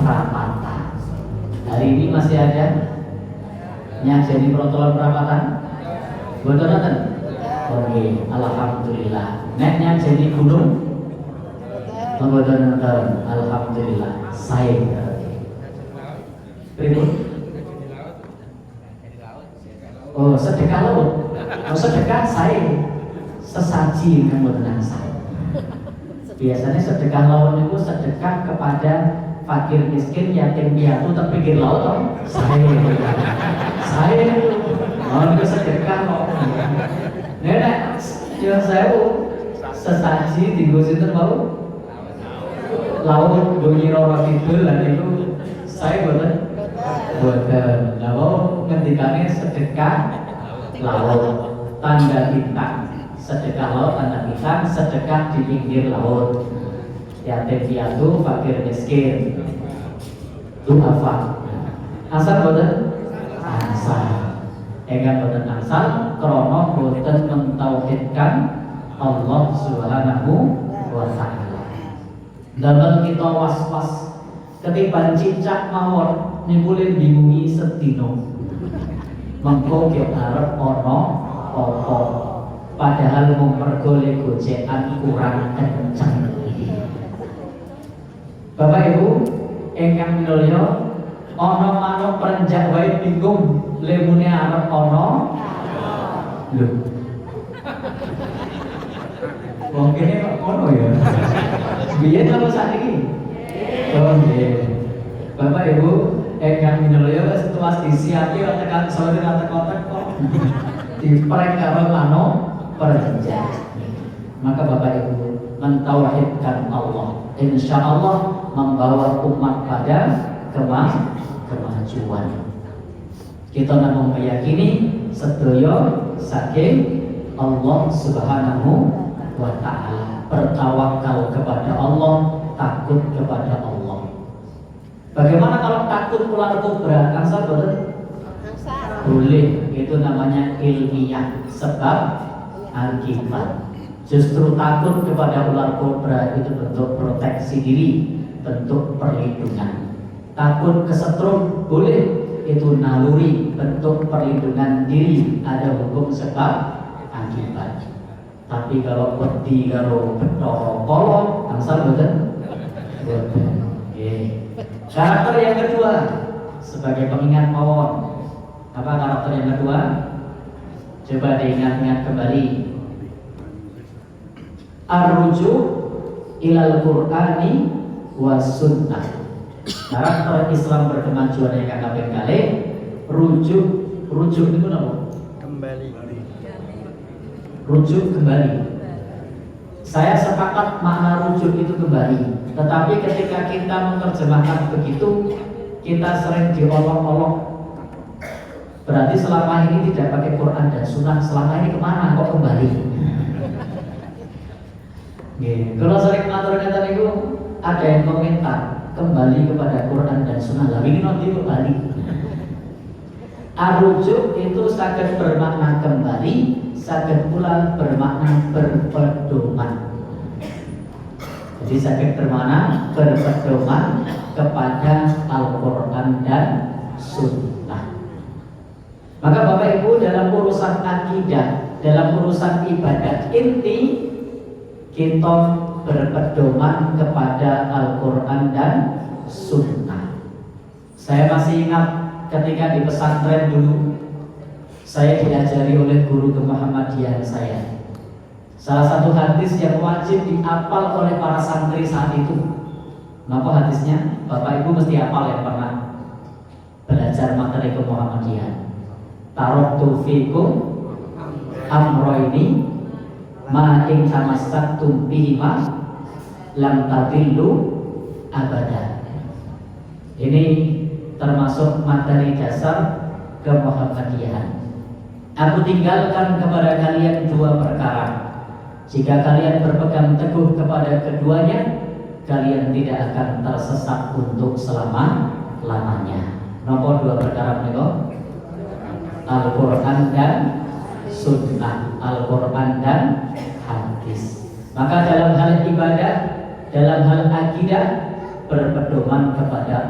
perapatan. Hari ini masih ada yang jadi protokol perapatan? Betul kan? Oke, alhamdulillah. Neknya jadi gunung? Betul. Alhamdulillah. Saya. Berikut. Oh, sedekah laut. Oh, sedekah saya. Sesaji yang benar saya. Biasanya sedekah laut itu sedekah kepada fakir miskin, yatim piatu terpinggir laut. Oh, saya mau itu sedekah kok. Nenek, yang saya sesaji di situ mau laut bunyi roro kidul dan itu saya boten. Lalu ketikanya sedekah laut tanda bintang. Sedekah laut tanda bintang, sedekah di pinggir laut. Yatim piatu, fakir miskin. Du'afa. Asal boten? Asal. Enggak boten asal krana boten mentauhidkan Allah Subhanahu wa taala. Damel kita was-was ketiban cicak mawon nimbulin bingungi sedina. Mengko ki arep ana apa? Padahal mempergoleh gojekan kurang kenceng. Bapak Ibu ingkang minulya, ana manuk perenjak wae bingung lemune arep ana. Lho. Wong kene kok ngono ya. Biyen apa sakniki? Oh nggih. Bapak Ibu ingkang minulya setelah disiapi tekan sore teko-teko kok diprek karo manuk perenjak. Maka Bapak Ibu mentauhidkan Allah, insya Allah membawa umat pada kemajuan. Kita namun meyakini sedaya saking Allah Subhanahu wa taala, bertawakal kepada Allah, takut kepada Allah. Bagaimana kalau takut ular kobra? Angsal betul? Boleh, itu namanya ilmiah, sebab akibat. Justru takut kepada ular kobra itu bentuk proteksi diri, bentuk perlindungan. Takut kesetrum boleh, itu naluri, bentuk perlindungan diri, ada hukum sebab akibat. Tapi kalau wedi karo Bathara Kala, angsal boten? Boten. Karakter yang kedua sebagai pengingat mawon. Apa karakter yang kedua? Coba diingat-ingat kembali. Ar-rujuk ilal Qur'ani wa sunnah. Karakter Islam berkemajuan yang kaping kalih, rujuk itu apa? Kembali. Rujuk kembali. Saya sepakat makna rujuk itu kembali. Tetapi ketika kita menerjemahkan begitu, kita sering diolok-olok. Berarti selama ini tidak pakai Quran dan Sunnah, selama ini kemana kok kembali? Kalau sering ngatur-ngatur itu ada yang komentar kembali kepada Quran dan Sunnah. Lalu ini nanti kembali. Ar-rujuk itu saged bermakna kembali, saged pula bermakna berpedoman. Jadi saged bermakna berpedoman kepada Al-Quran dan Sunnah. Maka Bapak Ibu dalam urusan akidah, dalam urusan ibadat inti, kita berpedoman kepada Al-Quran dan Sunnah. Saya masih ingat ketika di pesantren dulu, saya diajari oleh guru kemuhammadiyahan saya. Salah satu hadis yang wajib dihafal oleh para santri saat itu. Kenapa hadisnya? Bapak Ibu mesti hafal yang pernah belajar materi kemuhammadiyahan. Taraktu fikum amroini ma in tamassaktum bihima lam tadillu abada. Ini termasuk materi dasar kemuhammadiyahan. Aku tinggalkan kepada kalian dua perkara. Jika kalian berpegang teguh kepada keduanya, kalian tidak akan tersesat untuk selama-lamanya. Nomor dua perkara menika? Al-Quran dan Sunnah, Al-Quran dan hadis. Maka dalam hal ibadah, dalam hal akidah, berpedoman kepada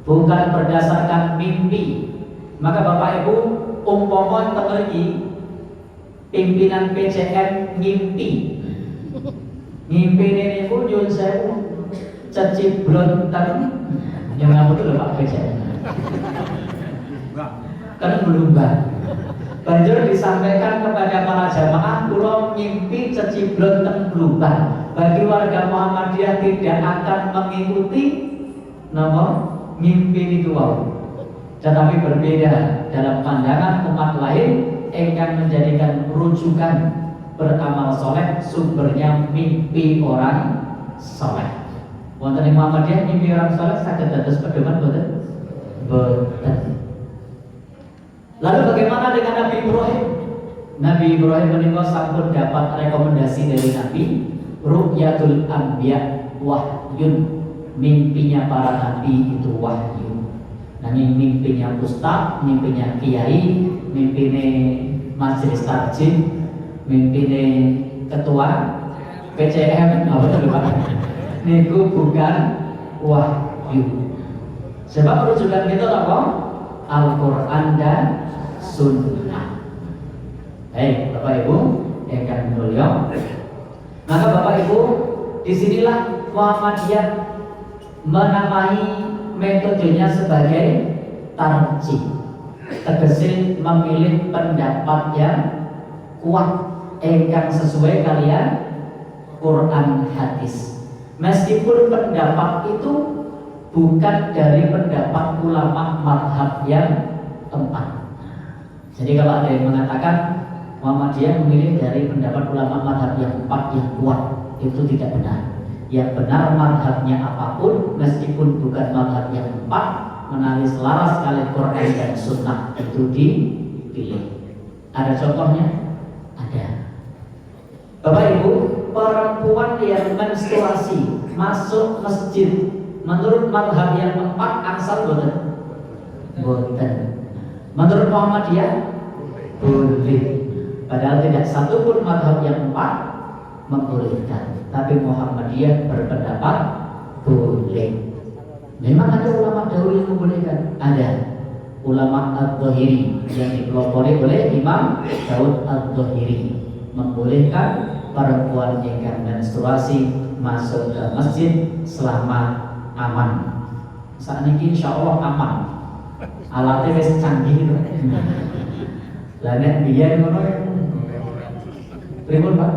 bukan berdasarkan mimpi. Maka Bapak Ibu, umpama temergi pimpinan PCM ngimpi ini pun nyun sewu ceciblon yang ngamu itu Pak PCM kan berlomba. Banjur disampaikan kepada para jamaah, kula ngimpi ceciblon teng berlomba. Bagi warga Muhammadiyah tidak akan mengikuti nama mimpi itu wow. Tetapi berbeda dalam pandangan umat lain yang menjadikan rujukan beramal soleh sumbernya mimpi orang soleh. Wonten ing Muhammadiyah mimpi orang soleh saged dados pedoman boten? Boten. Lalu bagaimana dengan Nabi Ibrahim? Nabi Ibrahim menika sampun dapat rekomendasi dari Nabi, ru'yatul anbiya wahyun. Mimpinya para nabi itu wahyu. Nah, mimpinya ustaz, mimpinya kiai, mimpine majelis takjim, mimpine ketua PCM, niku bukan wahyu. Sebab rujukan kita apa? Al-Quran dan Sunnah. Bapak Ibu yang kami mulia, maka Bapak Ibu, disinilah Muhammadiyah menamai metodenya sebagai tarjih, tegese memilih pendapat yang kuat engkang sesuai kalian Quran hadis. Meskipun pendapat itu bukan dari pendapat ulama mazhab yang tempat. Jadi kalau ada yang mengatakan Muhammadiyah memilih dari pendapat ulama mazhab yang empat yang kuat, itu tidak benar. Yang benar mazhabnya apapun, meskipun bukan mazhab yang empat, menawi selaras kali Quran dan Sunnah itu dipilih. Ada contohnya? Ada. Bapak Ibu, perempuan yang menstruasi masuk masjid menurut mazhab yang empat angsal boten? Boten. Menurut Muhammadiyah boleh. Padahal tidak satu pun mazhab yang empat membolehkan. Tapi Muhammadiyah berpendapat boleh. Memang ada ulama dahulu yang membolehkan. Ada ulama Al-Dhahiri yang dipelopori oleh Imam Daud Al-Dhahiri membolehkan perempuan yang menstruasi masuk ke masjid selama aman. Saat ini insya Allah aman. Alatnya wis canggih itu. Lah nek biyen ngono pripun Pak?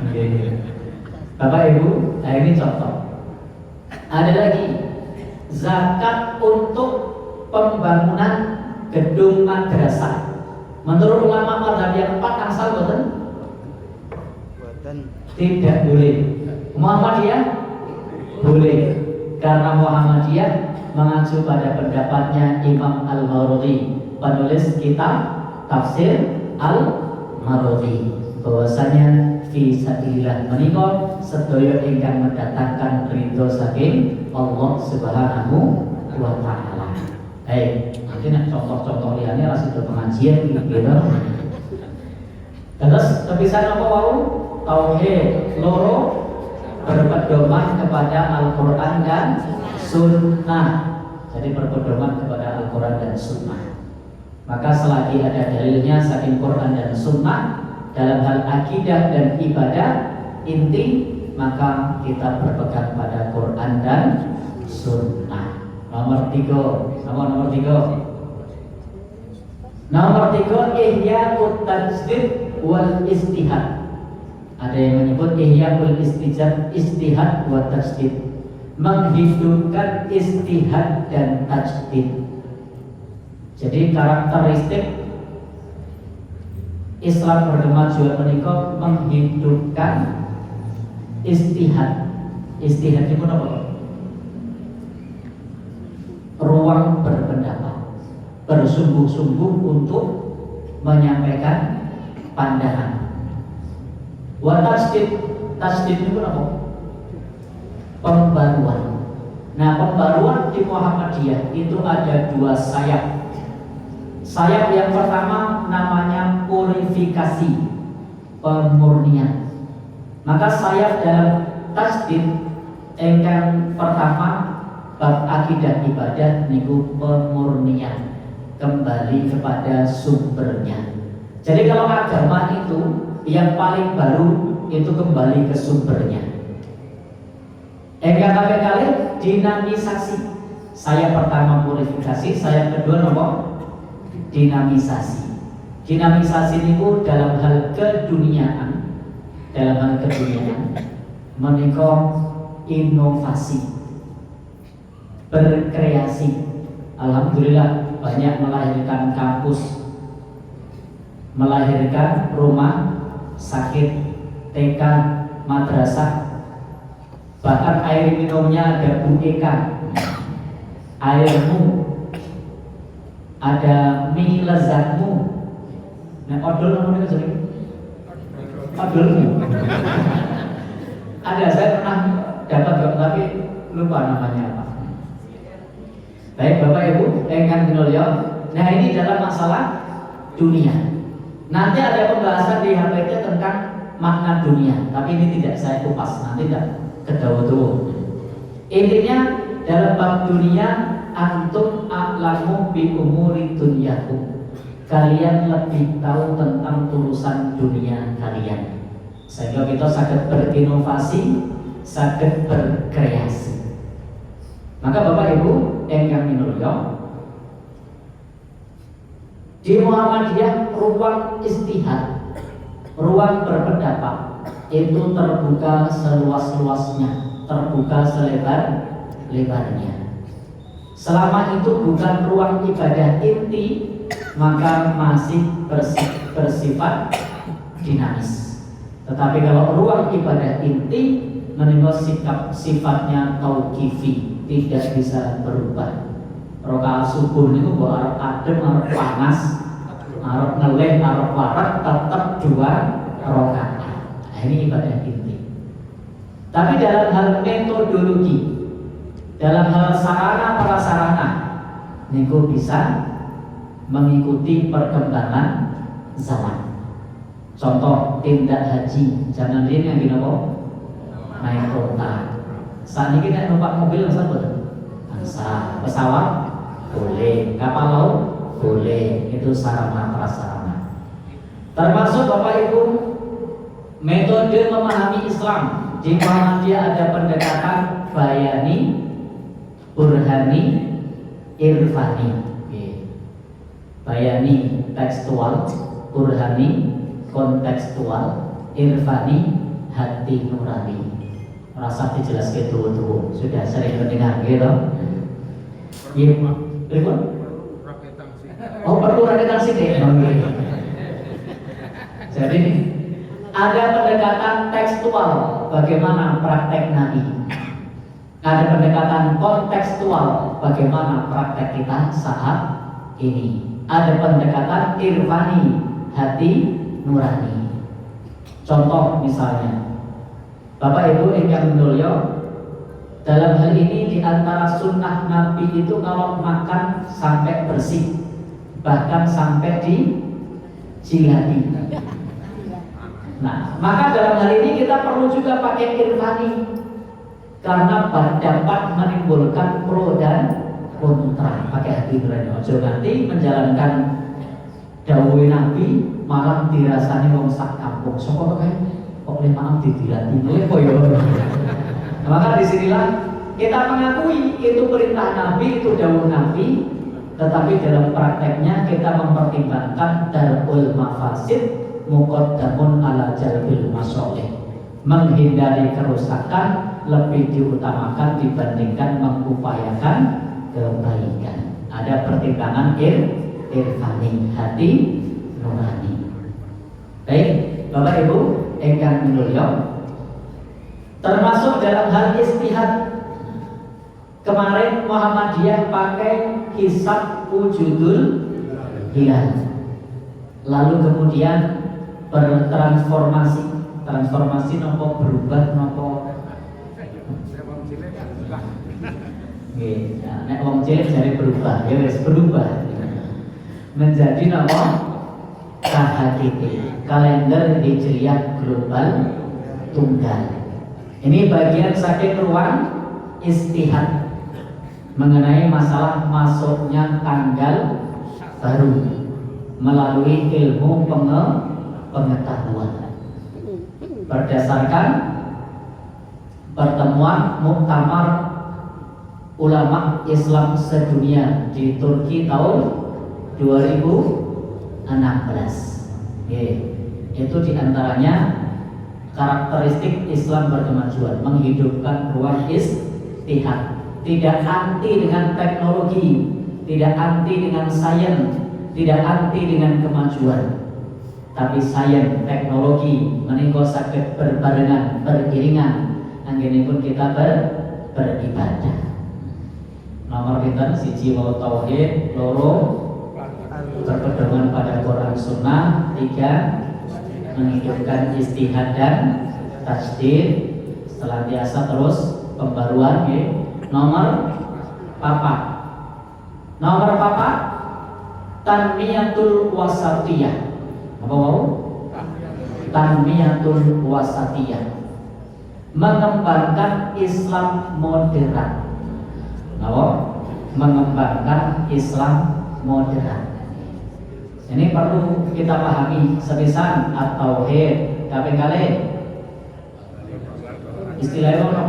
Nggih. Bapak Ibu, nah ini contoh. Ada lagi zakat untuk pembangunan gedung madrasah. Menurut ulama mazhab yang empat angsal boten? Tidak boleh. Muhammadiyah boleh, karena Muhammadiyah mengacu pada pendapatnya Imam Al-Mawardi, penulis kitab Tafsir Al-Mawardi, bahwasanya fi sabilillah menika sedaya ingkang mendatangkan ridho saking Allah Subhanahu wa taala. Nanti nek contoh-contoh liyane ra sida pengajian gitu. Terus kepisan apa wau? Tauhid loro berpedoman kepada Al-Quran dan Sunnah. Jadi berpedoman kepada Al-Quran dan Sunnah. Maka selagi ada dalilnya saking Quran dan Sunnah dalam hal akidah dan ibadah inti, maka kita berpegang pada Quran dan Sunnah. Nomor 3, nomor 3. Nomor 3, ihya'ut tajdid wal istihad. Ada yang menyebut ihya'ul istihad wa tajdid, menghidupkan istihad dan tajdid. Jadi karakteristik Islam berkemajuan menika menghidupkan istihad. Istihad itu apa? Ruang berpendapat, bersungguh-sungguh untuk menyampaikan pandangan. Wa tasdid itu apa? Pembaruan. Nah, pembaruan di Muhammadiyah itu ada dua sayap. Sayap yang pertama namanya purifikasi, pemurnian. Maka sayap dalam tasdid yang pertama bab akidah ibadah niku pemurnian, kembali kepada sumbernya. Jadi kalau agama itu yang paling baru itu kembali ke sumbernya. Engkang kali dinamisasi. Saya pertama purifikasi, saya kedua nomor dinamisasi. Dinamisasi niku dalam hal keduniaan, menika inovasi, berkreasi. Alhamdulillah banyak melahirkan kampus, melahirkan rumah sakit, TK, madrasah, bahkan air minumnya ada UEK, airmu, ada mie lezatmu. Nah, odol namanya jadi odolmu. Ada, saya pernah dapat tapi lupa namanya apa. Baik Bapak Ibu, engkang kinulya. Nah ini dalam masalah dunia. Nanti ada pembahasan di HPT tentang makna dunia, tapi ini tidak saya kupas, nanti tidak kedawa-dawa. Intinya dalam bab dunia, antum a'lamu bi umuri dunyakum. Kalian lebih tahu tentang urusan dunia kalian. Sehingga kita sakit berinovasi, sakit berkreasi. Maka Bapak Ibu engkang minulya, di Muhammadiyah ruang istihad, ruang berpendapat itu terbuka seluas-luasnya, terbuka selebar-lebarnya. Selama itu bukan ruang ibadah inti, maka masih bersifat dinamis. Tetapi kalau ruang ibadah inti, menika sikap sifatnya tauqifi, tidak bisa berubah. Rakaat subuh niku mbok arep adem, arep panas, arep ngelih, arep warak, tetap 2 rakaat. Nah, ini ibadah inti. Tapi dalam hal metodologi, dalam hal sarana prasarana, niku bisa mengikuti perkembangan zaman. Contoh tindak haji, jangan lihat yang gini apa? Naik kota. Saat ini kita numpak mobil nggak sah, pesawat boleh, kapal laut boleh, itu sarana prasarana. Termasuk Bapak Ibu metode memahami Islam. Di mana dia ada pendekatan bayani, burhani, irfani. Bayani tekstual, burhani kontekstual, irfani hati nurani. Rasa dijelas gitu, sudah sering mendengar gitu. Iya, berikut. Oh, perlu rakyat sih. Jadi ada pendekatan tekstual, bagaimana praktek Nabi. Ada pendekatan kontekstual, bagaimana praktek kita saat ini. Ada pendekatan irfani, hati nurani. Contoh misalnya, Bapak Ibu ingkang minulya, dalam hal ini di antara sunnah Nabi itu kalau makan sampai bersih, bahkan sampai di jilati. Nah, maka dalam hal ini kita perlu juga pakai irfani, karena dapat menimbulkan pro dan kontra. Pakai hati nurani. Ojo nanti menjalankan dawuh Nabi malah dirasani wong sak kampung. Sapa kae kok maaf didilati koyo. Maka disinilah kita mengakui itu perintah Nabi, itu dawuh Nabi, tetapi dalam prakteknya kita mempertimbangkan darul mafasid muqaddamun ala jalbil masoleh. Menghindari kerusakan lebih diutamakan dibandingkan mengupayakan kebaikan. Ada pertimbangan irfani, hati nurani. Baik, Bapak Ibu ingkang minulya, termasuk dalam hal istihad. Kemarin Muhammadiyah pakai hisab wujudul hilal, lalu kemudian bertransformasi. Transformasi nopo berubah nopo. Nek wong cilik jare berubah, ya wis berubah menjadi nopo KHGT, kalender hijriyah global tunggal. Ini bagian saking ruang istihad. mengenai masalah masuknya tanggal baru melalui ilmu pengetahuan berdasarkan pertemuan Muktamar Ulama Islam Sedunia di Turki tahun 2016. Itu diantaranya karakteristik Islam berkemajuan, menghidupkan ruang istihad, tidak anti dengan teknologi, tidak anti dengan sains, tidak anti dengan kemajuan, tapi sains teknologi menika saged berbarengan beriringan anggenipun kita beribadah. Nomor pinten siji wau tauhid, loro berpedoman pada Quran Sunnah, tiga menghidupkan istihad dan tajdid senantiasa terus pembaruan. Nomor papat tanmiyatul wasatiyah. Apa mau? Tanmiyatul wasatiyah, mengembangkan Islam moderat. Apa? Mengembangkan Islam moderat. Ini perlu kita pahami sepisan at-tauhid kaping kalih. Istilahnya apa?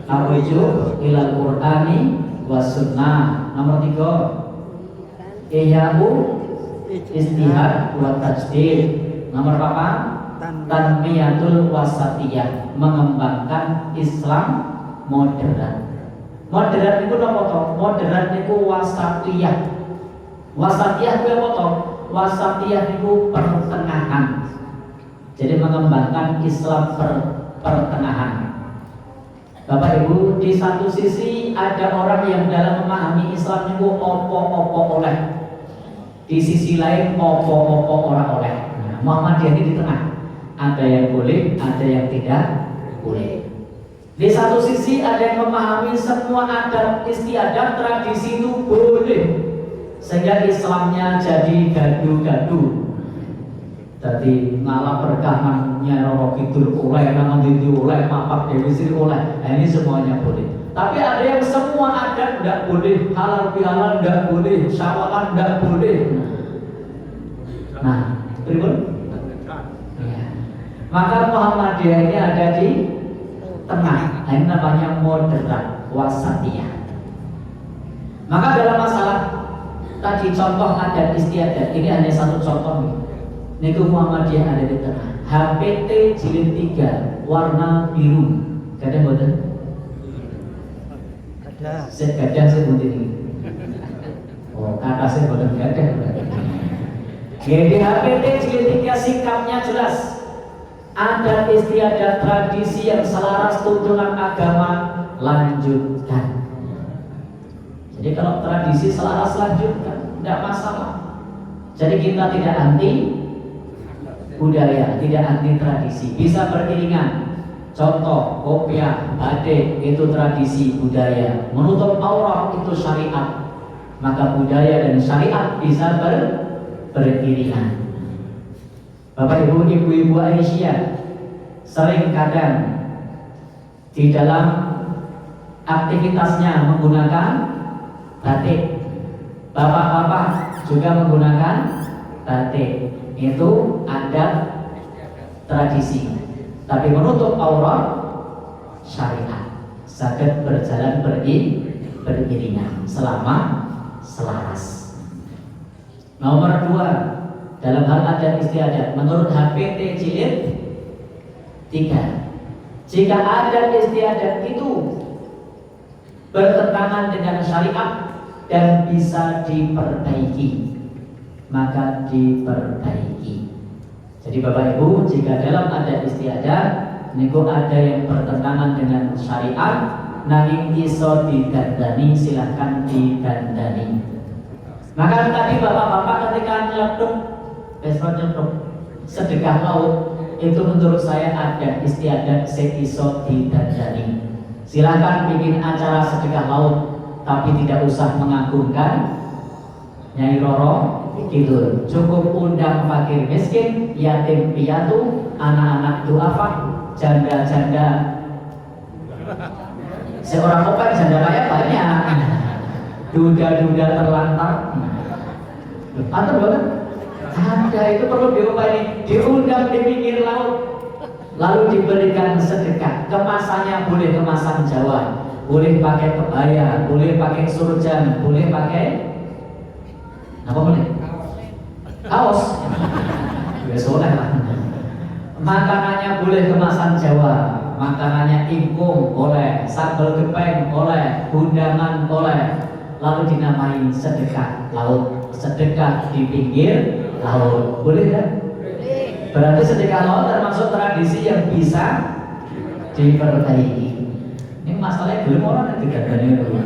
Ar-rujuk ilal Qur'ani was sunnah. Nomor 3 ihya'u istihad wa tajdid. Nomor 4 tanmiyatul wasatiyah, mengembangkan Islam moderat. Moderat itu apa toh? Moderat itu wasatiyah. Wasatiyah itu apa toh? Wasatiyah itu pertengahan. Jadi mengembangkan Islam pertengahan. Bapak Ibu, di satu sisi ada orang yang dalam memahami Islam itu opo-opo oleh, di sisi lain opo-opo orang oleh. Nah, Muhammadiyah ini di tengah. Ada yang boleh, ada yang tidak boleh. Di satu sisi ada yang memahami semua adat istiadat tradisi itu boleh, sehingga Islamnya jadi gaduh-gaduh. Jadi ngalah berkahnya Roro Kidul oleh, nama Dindi oleh, mapak Dewi Sri oleh. Nah, ini semuanya boleh. Tapi ada yang semua adat tidak boleh, halal bihalal tidak boleh, syawalan tidak boleh. Nah, berikut. Ya. Maka Muhammadiyah ini ada di tengah. Nah, ini namanya moderat, wasatiyah. Maka dalam masalah tadi contoh adat istiadat, ini hanya satu contoh nih. Niku Muhammadiyah ada di tengah. HPT jilid 3 warna biru. Kadang boten? Ada. Kadang saya boten ini. Oh, kata saya boten kadang. Jadi HPT jilid 3 sikapnya jelas. Ada istiadat tradisi yang selaras tuntunan agama, lanjutkan. Jadi kalau tradisi selaras lanjutkan, tidak masalah. Jadi kita tidak anti budaya, tidak anti tradisi, bisa beriringan. Contoh, kopiah, batik itu tradisi budaya, menutup aurat itu syariat. Maka budaya dan syariat bisa beriringan. Bapak Ibu, ibu-ibu Aisyah sering kadang di dalam aktivitasnya menggunakan batik. Bapak-bapak juga menggunakan batik. Itu adat tradisi, tapi menutup aurat syariat. Saged berjalan beriringan selama selaras. Nomor 2 dalam hal adat istiadat menurut HPT jilid 3, jika adat istiadat itu bertentangan dengan syariat dan bisa diperbaiki, maka diperbaiki. Jadi Bapak Ibu, jika dalam adat istiadat niku ada yang bertentangan dengan syariat, nanging iso didandani, silahkan didandani. Maka tadi bapak-bapak ketika nyeletuk sedekah laut, itu menurut saya ada istiadat iso didandani. Silahkan bikin acara sedekah laut, tapi tidak usah mengagungkan Nyai Roro Kidul. Cukup undang fakir miskin, yatim piatu, anak-anak duafa, janda-janda Seorang kopek janda kaya banyak, duda-duda terlantar. Atau banget? Ada, itu perlu diupayakan, diundang di pinggir laut, lalu diberikan sedekah. Kemasannya boleh kemasan Jawa, boleh pakai kebaya, boleh pakai surjan, boleh pakai apa boleh? Kaos. Ya soleh lah. Makanannya boleh kemasan Jawa, makanannya ingkung boleh, sambal gepeng boleh, undangan boleh, lalu dinamai sedekah laut, sedekah di pinggir laut, boleh kan? Berarti sedekah laut termasuk tradisi yang bisa diperbaiki. Ini masalahnya belum orang yang digadani dulu.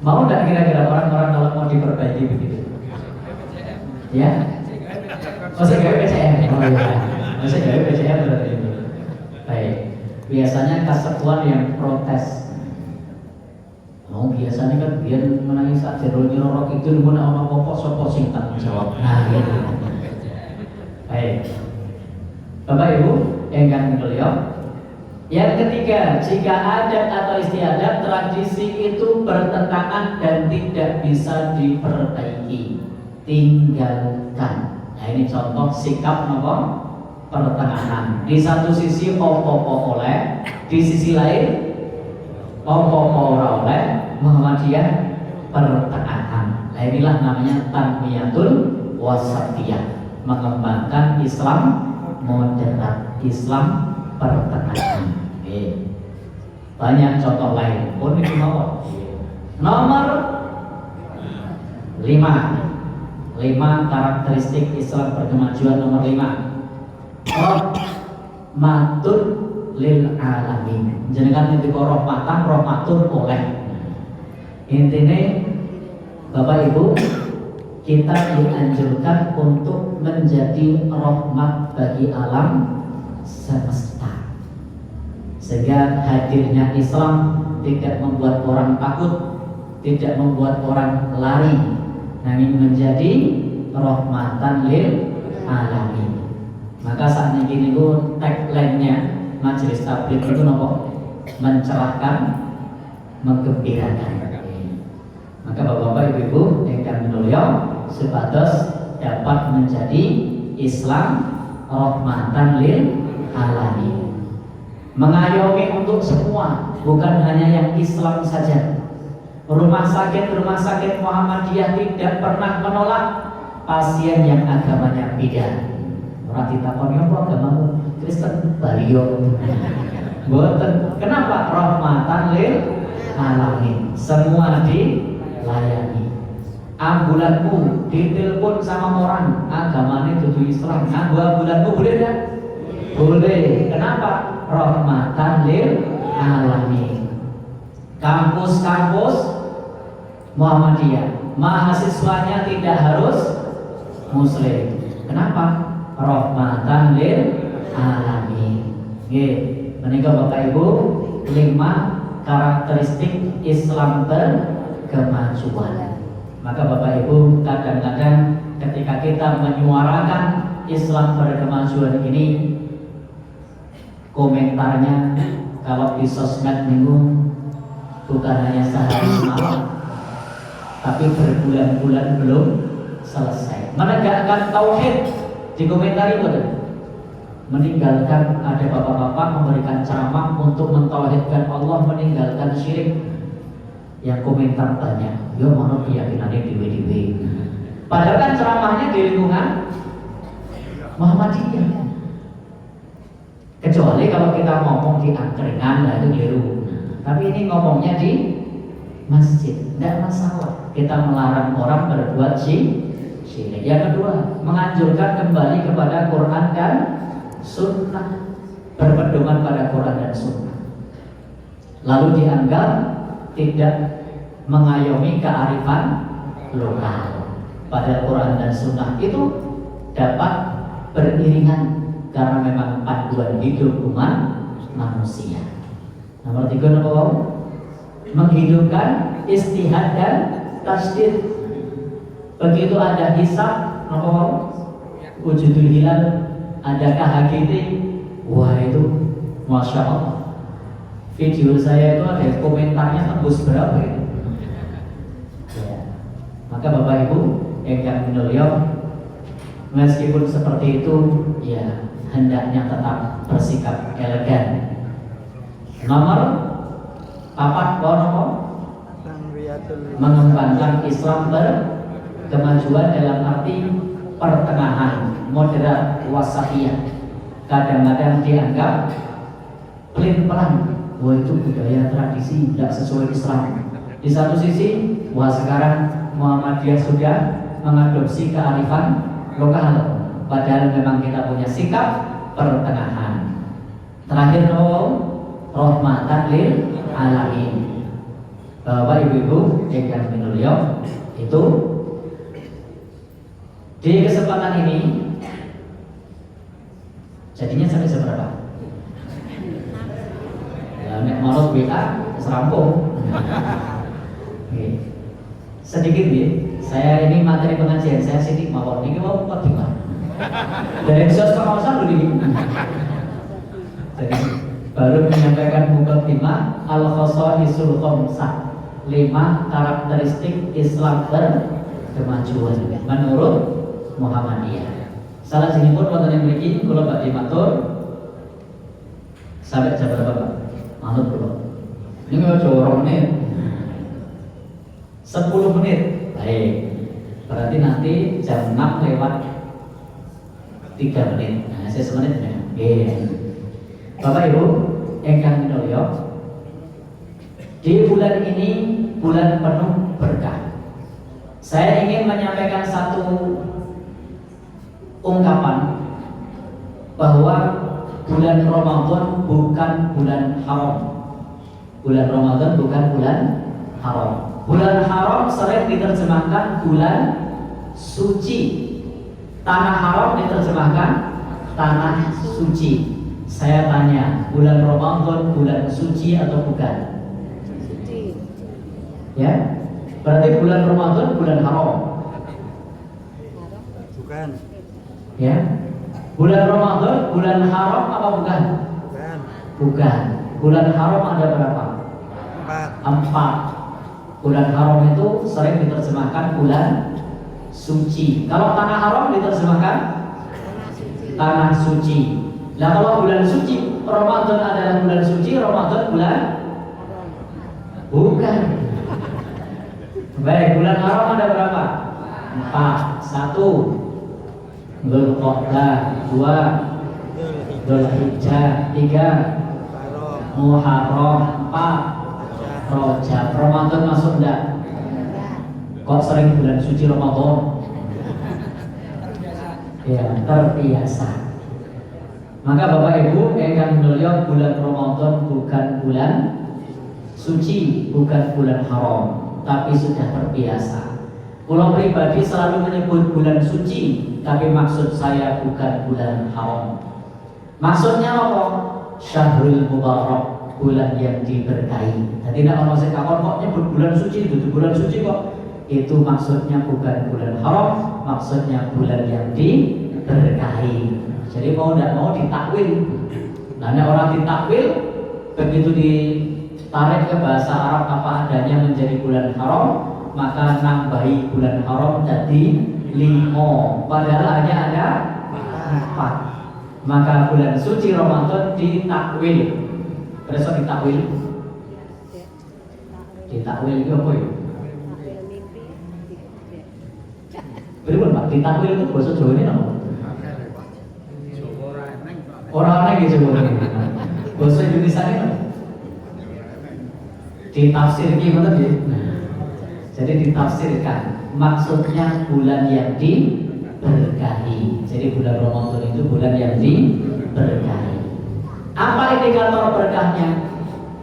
Mau nggak kira-kira orang-orang kalau mau diperbaiki begitu? Ya? Masih gawe PCM? Oh iya, masih gawe PCM berarti itu. Baik, biasanya kesatuan yang protes. Oh biasanya kan dia menangis saja nyerorok itu pun orang apa sopo sing tanggung jawab. Nah gitu. Baik, Bapak Ibu ingkang mulya, yang ketiga, jika adat atau istiadat tradisi itu bertentangan dan tidak bisa diperbaiki, tinggalkan. Nah ini contoh sikap apa? Pertengahan. Di satu sisi opo-opo oleh, di sisi lain opo-opo ora oleh, Muhammadiyah pertengahan. Nah inilah namanya tanmiyatul wasatiyah, mengembangkan Islam moderat, Islam pertengahan. Banyak contoh lain pun itu mau. Nomor 5 karakteristik Islam berkemajuan. Nomor 5, rahmatun lil alamin. Jenengan itu rahmatun oleh. Intinya Bapak Ibu, kita dianjurkan untuk menjadi rahmat bagi alam semesta, sehingga hadirnya Islam tidak membuat orang takut, tidak membuat orang lari, namun menjadi rahmatan lil alamin. Maka saat ini itu tagline-nya Majelis Tabligh itu apa? Mencerahkan, menggembirakan. Maka Bapak-bapak, Ibu-ibu ingkang mulya, supados dapat menjadi Islam rahmatan lil alamin, mengayomi untuk semua, bukan hanya yang Islam saja. Rumah sakit Muhammadiyah tidak pernah menolak pasien yang agamanya beda. Orang ditakoni apa agamamu? Kristen, Balio. Boten. Kenapa? Rahmatan lil alamin. Semua dilayani. Ambulanmu ditelepon sama orang agamanya dudu Islam, nganggo ambulanmu boleh enggak? Boleh. Kenapa? Rahmatan lil alamin. Kampus-kampus Muhammadiyah, mahasiswanya tidak harus Muslim. Kenapa? Rahmatan lil alamin. Nggih, menika Bapak Ibu 5 karakteristik Islam berkemajuan. Maka Bapak Ibu, kadang-kadang ketika kita menyuarakan Islam berkemajuan ini, komentarnya kalau di sosmed minggu bukan hanya sehari semalam, tapi berbulan-bulan belum selesai. Menegakkan tauhid dikomentari betul. Meninggalkan, ada bapak-bapak memberikan ceramah untuk mentauhidkan Allah, meninggalkan syirik. Yang komentar banyak, yo mana keyakinannya dewe-dewe. Padahal kan ceramahnya di lingkungan Muhammadiyah. Kecuali kalau kita ngomong di angkringan, lah itu keliru. Tapi ini ngomongnya di masjid, tidak masalah. Kita melarang orang berbuat syirik. Yang kedua, menganjurkan kembali kepada Quran dan Sunnah, berpedoman pada Quran dan Sunnah. Lalu dianggap tidak mengayomi kearifan lokal. Pada Quran dan Sunnah itu dapat beriringan karena memang panduan hidup umat manusia. Nomor 3 apa? Menghidupkan istihad dan tasdid. Begitu ada hisab, apa? Wujudul hilal, ada KHGT, wah itu Masya Allah. video saya itu ada komentarnya tembus berapa ya? Ya. Maka Bapak Ibu yang mulia, meskipun seperti itu, ya hendaknya tetap bersikap elegan. Nomor 4 mengembangkan Islam berkemajuan dalam arti pertengahan, moderat, wasatiyah. Kadang-kadang dianggap pelin-pelan, wah itu budaya tradisi tidak sesuai Islam. Di satu sisi, wah sekarang Muhammadiyah sudah mengadopsi kearifan lokal, padahal memang kita punya sikap pertengahan. Terakhir, rahmatan lil alamin. Bapak Ibu yang mulia, itu di kesempatan ini jadinya sampai seberapa? Ya, nek mau WA serampung. Sedikit ya, saya ini materi pengajian saya sedikit mawon. Ini mau gimana? Dari episode pengawasan dulu ini. Jadi baru menyampaikan mukadimah al-khasaisul khamsah, 5 karakteristik Islam berkemajuan menurut Muhammadiyah. Salah sini pun wonten yang mriki kula badhe matur sampai jam berapa Pak? Manut kula. Ini aja 2 menit. 10 menit. Baik. Berarti nanti jam 6 lewat 3 menit. Nah, saya semenit ya. Nggih. Bapak Ibu, ingkang minulya, di bulan ini bulan penuh berkah. Saya ingin menyampaikan satu ungkapan bahwa bulan Ramadan bukan bulan haram. Bulan Ramadan bukan bulan haram. Bulan haram sering diterjemahkan bulan suci. Tanah haram diterjemahkan tanah suci. Saya tanya, bulan Ramadan bulan suci atau bukan? Suci. Ya, berarti bulan Ramadan bulan haram. Bukan. Ya, bulan Ramadan bulan haram apa bukan? Bukan. Bukan. Bulan haram ada berapa? 4. Bulan haram itu sering diterjemahkan bulan suci. Kalau tanah haram diterjemahkan tanah suci. Nah kalau bulan suci, Ramadan adalah bulan suci, Ramadan bulan bukan. Baik, bulan haram ada berapa? 4. 1 Dzulqa'dah, 2 Dzulhijjah, 3 Muharram, 4 Rajab. Ramadan masuk enggak? Kok sering bulan suci Ramadan? Ya, terbiasa. Maka Bapak Ibu yang mulia, bulan Ramadan bukan bulan suci, bukan bulan haram, tapi sudah terbiasa. Kalau pribadi selalu menyebut bulan suci, tapi maksud saya bukan bulan haram. Maksudnya apa? Syahrul Mubarak, bulan yang diberkahi. Jadi tidak orang sekakon kok nyebut bulan suci, itu bulan suci kok. Itu maksudnya bukan bulan haram, maksudnya bulan yang diberkahi. Jadi mau tidak mau ditakwil. Nah, orang ditakwil begitu ditarik ke bahasa Arab apa adanya menjadi bulan haram, maka nambahi bulan haram jadi 5. Padahal hanya ada 4. Maka bulan suci Ramadan ditakwil. Terus ditakwil. Ditakwil itu apa ya? Berikut Pak, ditakwil itu bahasa Jawa ini apa? Orang aneh gitu bahasa Indonesia ini ditafsir gimana ya? Jadi ditafsirkan maksudnya bulan yang diberkahi. Jadi bulan Ramadan itu bulan yang diberkahi. Apa indikator berkahnya?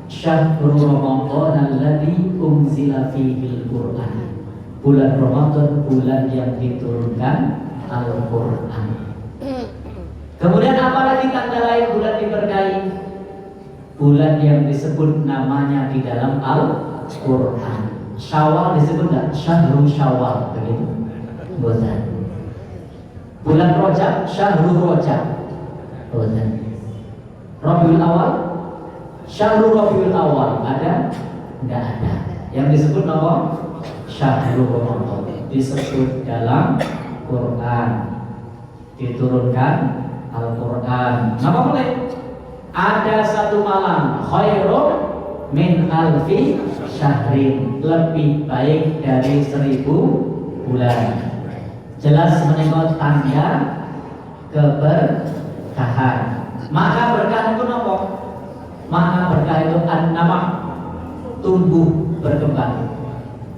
Syahrul Ramadan alladzi unzila fihil Qur'an. Bulan Ramadan bulan yang diturunkan Al-Qur'an. Kemudian apa lagi tanda lain bulan diberkahi? Bulan yang disebut namanya di dalam Al-Quran. Syawal disebut tidak? Syahrul Syawal, begitu? Bukan. Bulan Rajab, Syahrul Rajab. Bukan. Rabiul Awal, Syahrul Rabiul Awal ada? Enggak ada. Yang disebut nama Syahrul Ramadan disebut dalam Quran, diturunkan Al-Quran. Nama boleh? Ada satu malam khairum min alfi syahrin, lebih baik dari 1000 bulan. Jelas menengok tanda keberkahan. Maka berkah itu apa? Makna berkah itu an-nama, tumbuh berkembang.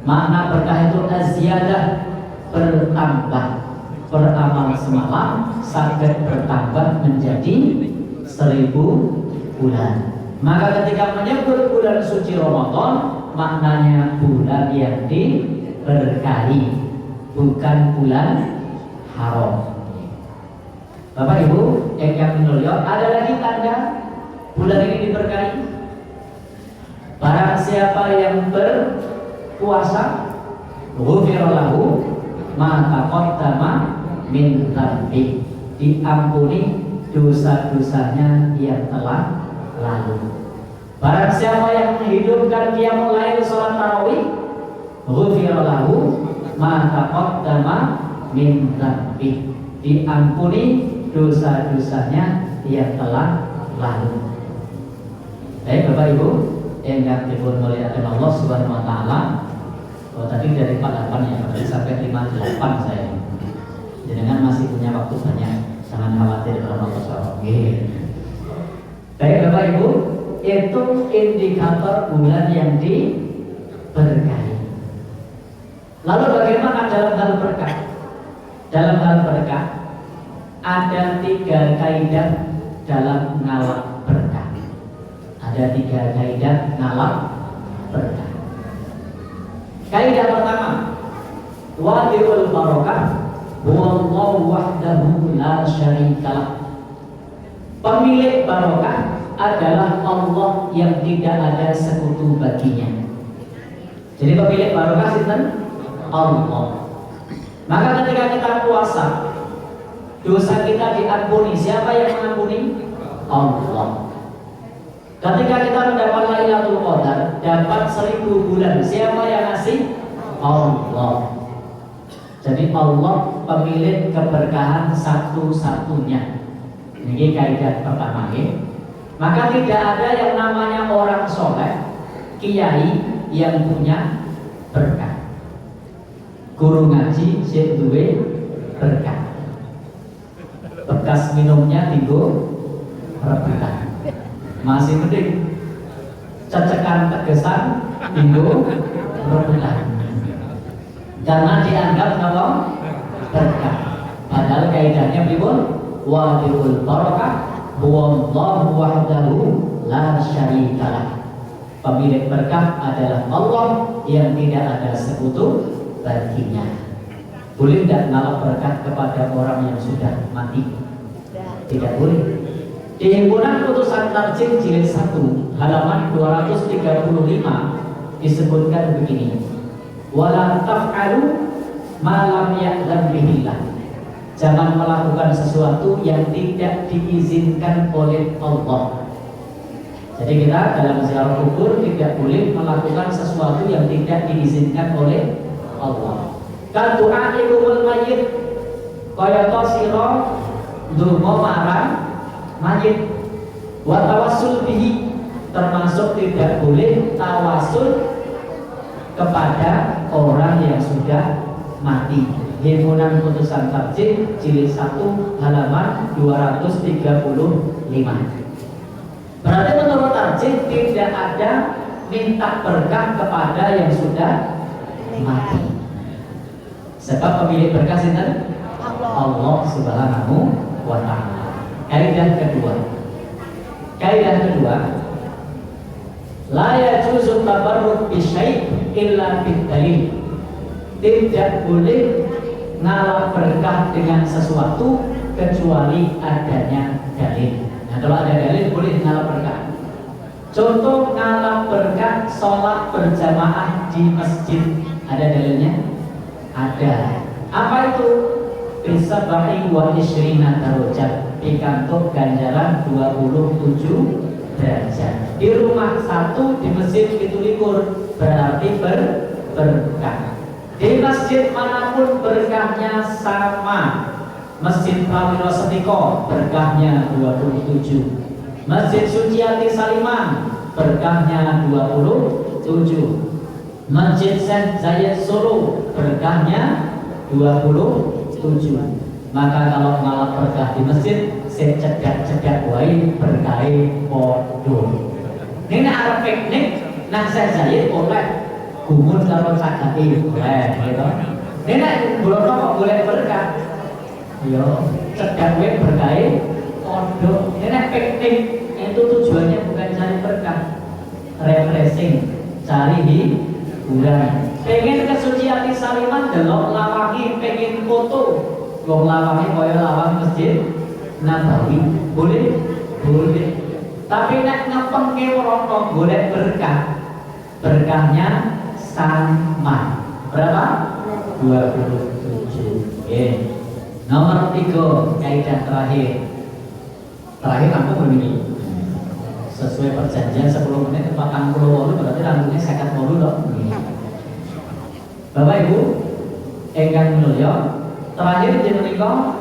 Makna berkah itu az-ziyadah, bertambah. Beramal semalam sampai bertambah menjadi 1000 bulan. Maka ketika menyebut bulan suci Ramadan, maknanya bulan yang diberkahi, bukan bulan haram. Bapak Ibu yang mulia, ada lagi tanda bulan ini diberkahi. Barang siapa yang berpuasa, ghufira lahu ma taqaddama min dzambi, diampuni dosa-dosanya yang telah lalu. Barang siapa yang menghidupkan qiyamul lail salat tarawih, ghufira lahu ma taqaddama min dzambi, diampuni dosa-dosanya yang telah lalu. Baik Bapak Ibu yang dimuliakan Allah Subhanahu wa taala. Oh, tadi dari 48 ya, tadi sampai 58 saya. Jangan masih punya waktu banyak, jangan khawatir kalau kosong. Baik Bapak Ibu, itu indikator bulan yang diberkahi. Lalu bagaimana dalam hal berkah? Dalam hal berkah ada 3 kaidah dalam ngalap berkah. Ada 3 kaidah ngalap berkah. Kaidah pertama, wadiul barokah huwallahu wahdahu la syarikalah. Pemilik barokah adalah Allah yang tidak ada sekutu baginya. Jadi pemilik barokah itu Allah. Maka ketika kita puasa, dosa kita diampuni. Siapa yang mengampuni? Allah. Ketika kita mendapat Lailatul Qadar, dapat 1000 bulan, siapa yang ngasih? Allah. Jadi Allah pemilik keberkahan satu-satunya. Ini kaidah pertama ya. Maka tidak ada yang namanya orang soleh, kiai yang punya berkah. Guru ngaji sing duwe berkah. Bekas minumnya tinggu rebutan. Masih mending cecekan tegesan tinggu rebutan. Karena dianggap kalau berkah. Padahal kaidahnya pripun? Wadiul barakah huwallahu wahdahu la syarikalah. Pemilik berkah adalah Allah yang tidak ada sekutu baginya. Boleh tidak ngalap berkah kepada orang yang sudah mati? Tidak boleh. Di himpunan putusan tarjih jilid 1 halaman 235 disebutkan begini: wala taf'alu ma lam ya'lam bihillah. Jangan melakukan sesuatu yang tidak diizinkan oleh Allah. Jadi kita dalam ziarah kubur tidak boleh melakukan sesuatu yang tidak diizinkan oleh Allah. Kan doa ikumul mayyit kaya to sira ndonga marang mayit, wa tawassul bihi, termasuk tidak boleh tawasul kepada orang yang sudah mati. Himpunan putusan tarjih jilid 1 halaman 235. Berarti menurut tarjih tidak ada minta berkah kepada yang sudah mati. Sebab pemilik berkah sinten? Allah Subhanahu wa taala. Kaidah kedua, la yajuzu tabarruk bi syai' illa bid dalil. Tidak boleh ngalap berkah dengan sesuatu kecuali adanya dalil. Nah, kalau ada dalil boleh ngalap berkah. Contoh ngalap berkah sholat berjamaah di masjid, ada dalilnya? Ada. Apa itu? Bisa bahi wa isyrina darajat, pikantuk ganjaran 27 derajat. Di rumah satu, di masjid 17 berarti berkah. Di masjid manapun berkahnya sama. Masjid Prawiro Setiko berkahnya 27. Masjid Suciati Saliman berkahnya 27. Masjid Syekh Zayed Solo berkahnya 27. Maka kalau ngalap berkah di masjid, saya cedak-cedak wae berkahe podo. Ini arep piknik nang Syekh Zayed oleh gumun karo cagake oleh gitu. Ini bulan kok boleh berkah. Yo, cedak wae berkahe podo. Ini piknik itu tujuannya bukan cari berkah, refreshing, cari hiburan. Pengen ke Suciati Saliman delok lawange, pengen foto wong lawange kaya lawang masjid Nabawi, boleh? Boleh. Tapi nek ngepengke rono golek berkah, berkahnya sama. Berapa? 27. Nomor 3, kaidah terakhir. Terakhir aku begini. Sesuai perjanjian 10 menit 48 berarti rambutnya 58 loh. Bapak Ibu, ingkang mulya, terakhir di menika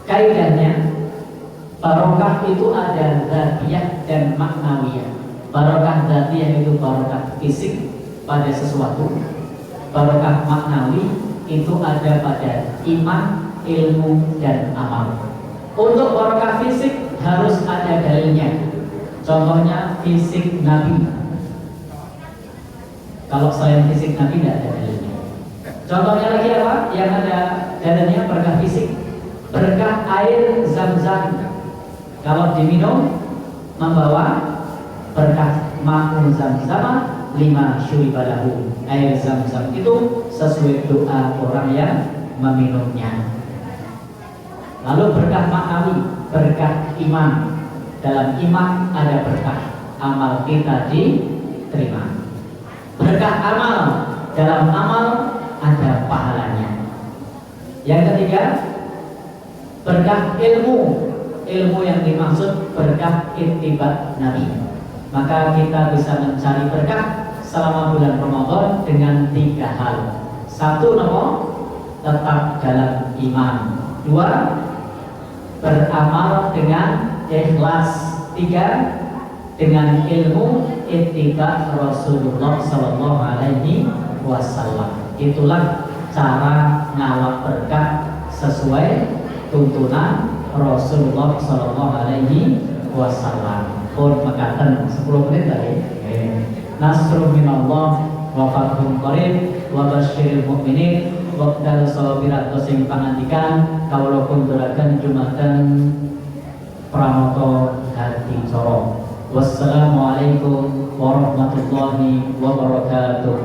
kaidahnya barokah itu ada dzatiyah dan maknawiyah. Barokah dzatiyah itu barokah fisik pada sesuatu. Barokah maknawi itu ada pada iman, ilmu dan amal. Untuk barokah fisik harus ada dalilnya. Contohnya fisik Nabi. Kalau selain fisik Nabi tidak ada dalilnya. Contohnya lagi apa? Yang ada dalilnya berkah fisik. Berkah air Zam-Zam. Kalau diminum membawa berkah ma'un Zam-Zam 5 syuribalahu. Air Zam-Zam itu sesuai doa orang yang meminumnya. Lalu berkah maknawi, berkah iman. Dalam iman ada berkah, amal kita diterima. Berkah amal, dalam amal ada pahalanya. Yang ketiga, berkah ilmu. Ilmu yang dimaksud berkah ittiba Nabi. Maka kita bisa mencari berkah selama bulan Ramadan dengan 3 hal. 1, tetap dalam iman. 2, beramal dengan ikhlas. 3, dengan ilmu ittiba Rasulullah Sallallahu Alaihi Wasallam. Itulah cara ngalap berkah sesuai tuntunan Rasulullah Sallallahu Alaihi Wasallam. Pun mekaten 10 menit tadi. Nasrun minallah wa fathun qarib wa basyiril mu'minin waqtal sabirat sing pangandikan kawula kunturaken jumaten pramoto hati coro. Wassalamualaikum warahmatullahi wabarakatuh.